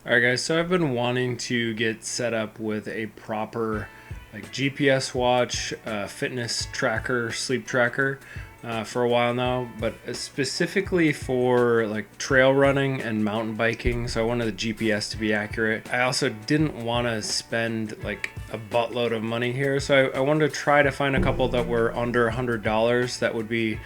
All right, guys, so I've been wanting to get set up with a proper GPS watch, fitness tracker, sleep tracker for a while now, but specifically for trail running and mountain biking. So I wanted the GPS to be accurate. I also didn't want to spend a buttload of money here. So I wanted to try to find a couple that were under $100 that would be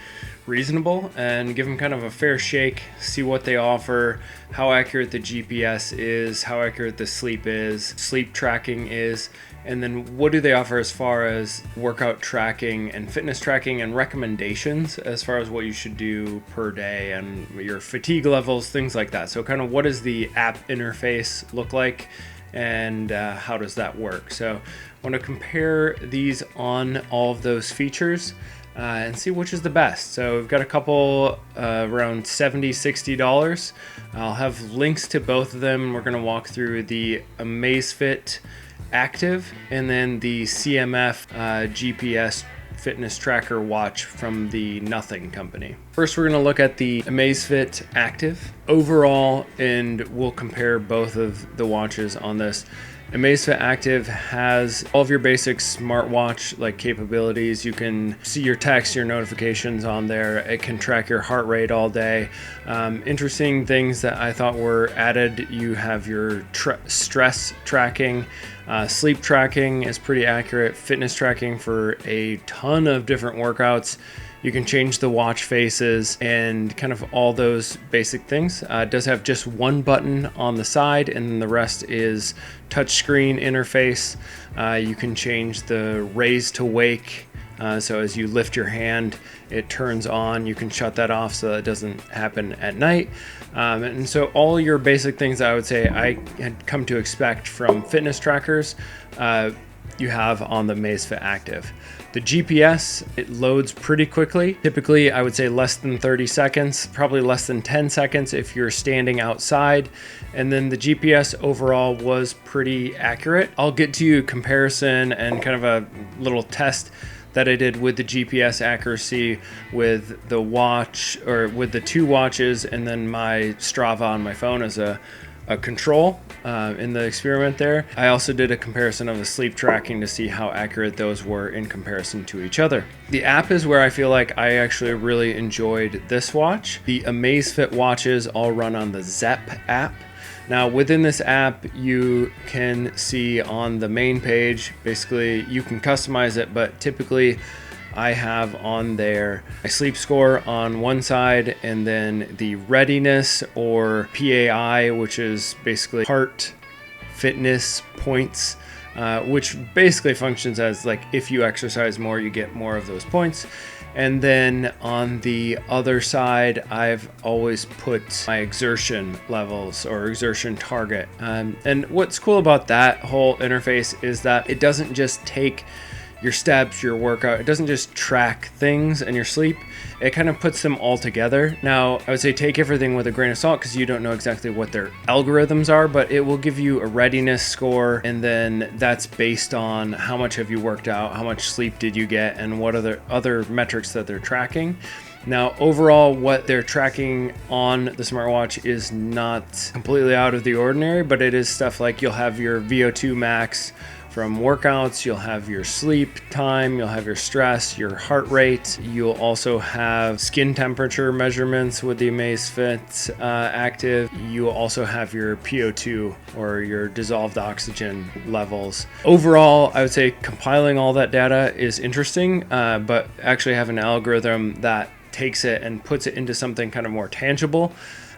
reasonable and give them kind of a fair shake, see what they offer, how accurate the GPS is, how accurate the sleep tracking is, and then what do they offer as far as workout tracking and fitness tracking and recommendations as far as what you should do per day and your fatigue levels, things like that. So kind of what does the app interface look like and how does that work? So I want to compare these on all of those features and see which is the best. So we've got a couple around $60. I'll have links to both of them. We're going to walk through the Amazfit Active and then the CMF GPS fitness tracker watch from the Nothing company. First, we're going to look at the Amazfit Active overall, and we'll compare both of the watches on this. Amazfit Active has all of your basic smartwatch capabilities. You can see your text, your notifications on there. It can track your heart rate all day. Interesting things that I thought were added. You have your stress tracking. Sleep tracking is pretty accurate. Fitness tracking for a ton of different workouts. You can change the watch faces and kind of all those basic things. It does have just one button on the side, and then the rest is touchscreen interface. You can change the raise to wake. So as you lift your hand, it turns on. You can shut that off so that it doesn't happen at night. And so all your basic things I would say I had come to expect from fitness trackers, you have on the Amazfit Active. The GPS, it loads pretty quickly. Typically, I would say less than 30 seconds, probably less than 10 seconds if you're standing outside. And then the GPS overall was pretty accurate. I'll get to you comparison and kind of a little test that I did with the GPS accuracy with the watch, or with the two watches, and then my Strava on my phone as a control in the experiment there. I also did a comparison of the sleep tracking to see how accurate those were in comparison to each other. The app is where I feel like I actually really enjoyed this watch. The Amazfit watches all run on the Zepp app. Now within this app, you can see on the main page, basically you can customize it, but typically I have on there my sleep score on one side, and then the readiness or PAI, which is basically heart fitness points, which basically functions as if you exercise more, you get more of those points. And then on the other side, I've always put my exertion levels or exertion target. And what's cool about that whole interface is that it doesn't just take your steps, your workout. It doesn't just track things and your sleep. It kind of puts them all together. Now, I would say take everything with a grain of salt because you don't know exactly what their algorithms are, but it will give you a readiness score, and then that's based on how much have you worked out, how much sleep did you get, and what other metrics that they're tracking. Now, overall, what they're tracking on the smartwatch is not completely out of the ordinary, but it is stuff like you'll have your VO2 max from workouts, you'll have your sleep time, you'll have your stress, your heart rate. You'll also have skin temperature measurements with the Amazfit Active. You'll also have your PO2 or your dissolved oxygen levels. Overall, I would say compiling all that data is interesting, but actually having an algorithm that takes it and puts it into something kind of more tangible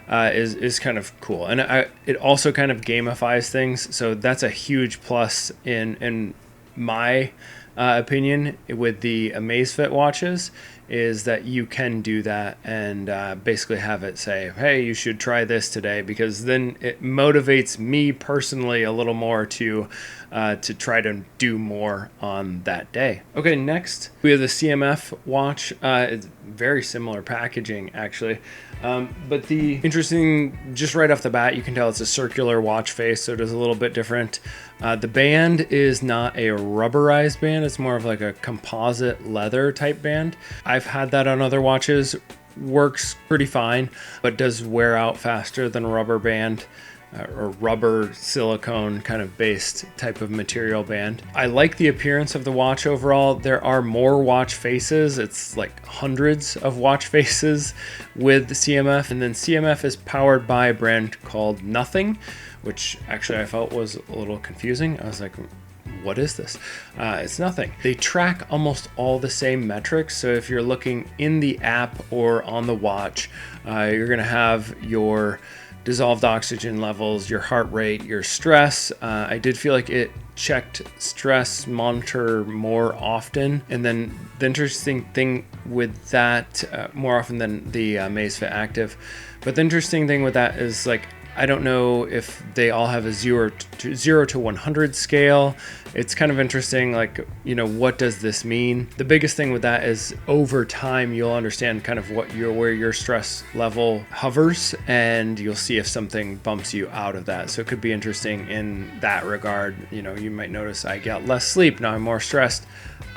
is kind of cool. And it also kind of gamifies things. So that's a huge plus in my opinion with the Amazfit watches, is that you can do that and basically have it say, hey, you should try this today, because then it motivates me personally a little more to try to do more on that day. Okay, next we have the CMF watch. It's very similar packaging actually, but the interesting, just right off the bat, you can tell it's a circular watch face, so it is a little bit different. The band is not a rubberized band, it's more of like a composite leather type band. I've had that on other watches, works pretty fine, but does wear out faster than a rubber band. or rubber silicone kind of based type of material band. I like the appearance of the watch overall. There are more watch faces. It's like hundreds of watch faces with the CMF. And then CMF is powered by a brand called Nothing, which actually I felt was a little confusing. I was like, what is this? It's Nothing. They track almost all the same metrics. So if you're looking in the app or on the watch, you're going to have your dissolved oxygen levels, your heart rate, your stress. I did feel like it checked stress monitor more often. And then the interesting thing with that, more often than the Amazfit Active, but the interesting thing with that is like, I don't know if they all have a 0 to 100 scale. It's kind of interesting, like, you know, what does this mean? The biggest thing with that is over time, you'll understand kind of where your stress level hovers, and you'll see if something bumps you out of that. So it could be interesting in that regard. You know, you might notice I got less sleep, now I'm more stressed.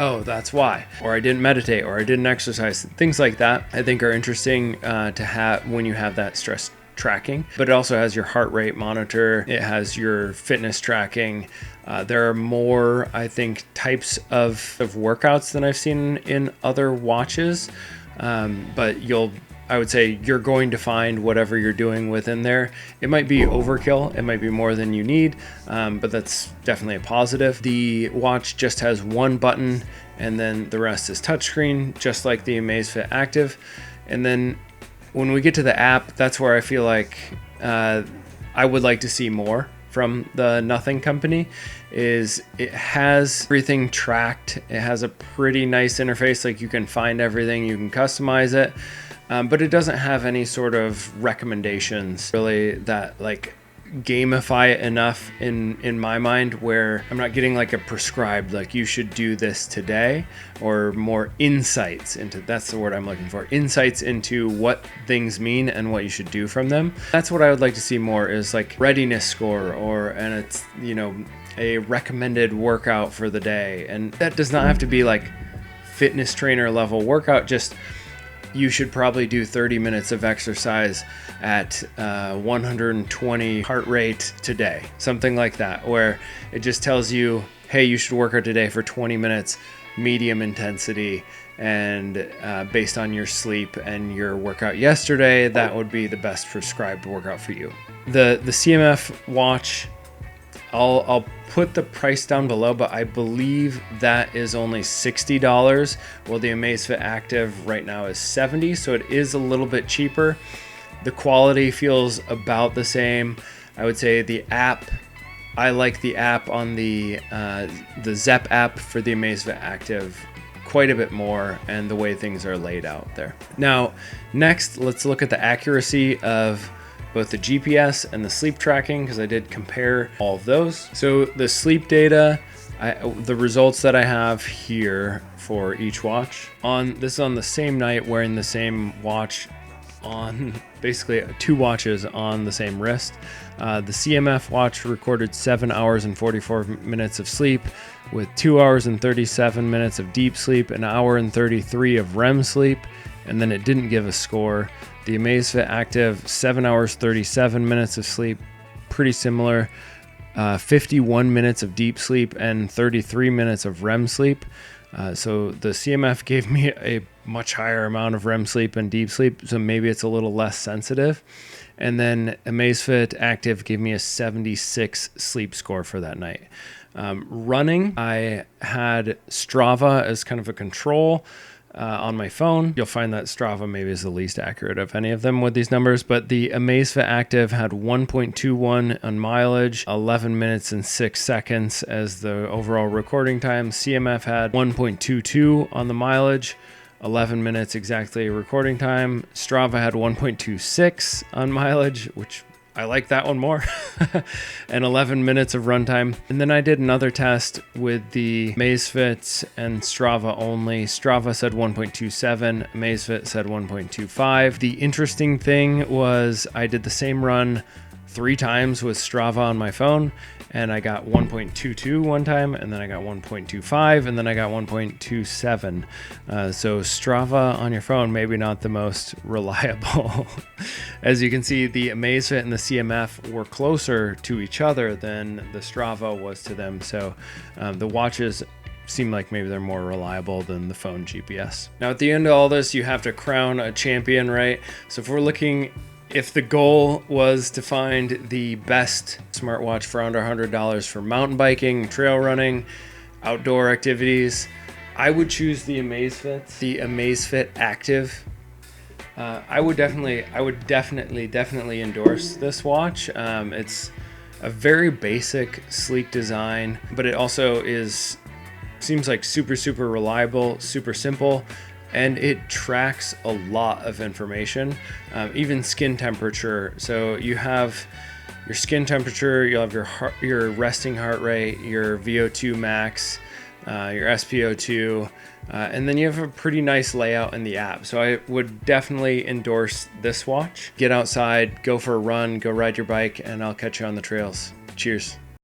Oh, that's why. Or I didn't meditate, or I didn't exercise. Things like that I think are interesting to have when you have that stress tracking. But it also has your heart rate monitor, it has your fitness tracking. There are more, I think, types of workouts than I've seen in other watches, but I would say you're going to find whatever you're doing within there. It might be overkill, it might be more than you need, but that's definitely a positive. The watch just has one button, and then the rest is touchscreen, just like the Amazfit Active. And then when we get to the app, that's where I feel like I would like to see more from the Nothing company. Is it has everything tracked. It has a pretty nice interface, like you can find everything, you can customize it, but it doesn't have any sort of recommendations really that like gamify it enough in my mind, where I'm not getting like a prescribed, like you should do this today, or more insights into, that's the word I'm looking for, insights into what things mean and what you should do from them. That's what I would like to see more, is like readiness score, and it's, you know, a recommended workout for the day. And that does not have to be like fitness trainer level workout, just you should probably do 30 minutes of exercise at 120 heart rate today, something like that, where it just tells you, hey, you should work out today for 20 minutes, medium intensity, and based on your sleep and your workout yesterday, that would be the best prescribed workout for you. The CMF watch, I'll put the price down below, but I believe that is only $60, while the Amazfit Active right now is $70, so it is a little bit cheaper. The quality feels about the same. I would say the app, I like the app on the Zepp app for the Amazfit Active quite a bit more, and the way things are laid out there. Now, next, let's look at the accuracy of both the GPS and the sleep tracking, because I did compare all of those. So the sleep data, the results that I have here for each watch, this is on the same night, wearing the same watch on basically two watches on the same wrist. The CMF watch recorded 7 hours and 44 minutes of sleep, with 2 hours and 37 minutes of deep sleep, an hour and 33 of REM sleep, and then it didn't give a score. The Amazfit Active, 7 hours, 37 minutes of sleep, pretty similar. 51 minutes of deep sleep and 33 minutes of REM sleep. So the CMF gave me a much higher amount of REM sleep and deep sleep, so maybe it's a little less sensitive. And then Amazfit Active gave me a 76 sleep score for that night. Running, I had Strava as kind of a control on my phone. You'll find that Strava maybe is the least accurate of any of them with these numbers, but the Amazfit Active had 1.21 on mileage, 11 minutes and 6 seconds as the overall recording time. CMF had 1.22 on the mileage, 11 minutes exactly recording time. Strava had 1.26 on mileage, which I like that one more, and 11 minutes of runtime. And then I did another test with the Amazfit and Strava only. Strava said 1.27, Amazfit said 1.25. The interesting thing was I did the same run 3 times with Strava on my phone, and I got 1.22 one time, and then I got 1.25, and then I got 1.27. So Strava on your phone, maybe not the most reliable. As you can see, the Amazfit and the CMF were closer to each other than the Strava was to them. So the watches seem like maybe they're more reliable than the phone GPS. Now at the end of all this, you have to crown a champion, right? So if the goal was to find the best smartwatch for under $100 for mountain biking, trail running, outdoor activities, I would choose the Amazfit Active. I would definitely endorse this watch. It's a very basic, sleek design, but it also seems like super reliable, super simple, and it tracks a lot of information, even skin temperature. So you have your skin temperature, you'll have your resting heart rate, your VO2 max, your SpO2, and then you have a pretty nice layout in the app. So I would definitely endorse this watch. Get outside, go for a run, go ride your bike, and I'll catch you on the trails. Cheers.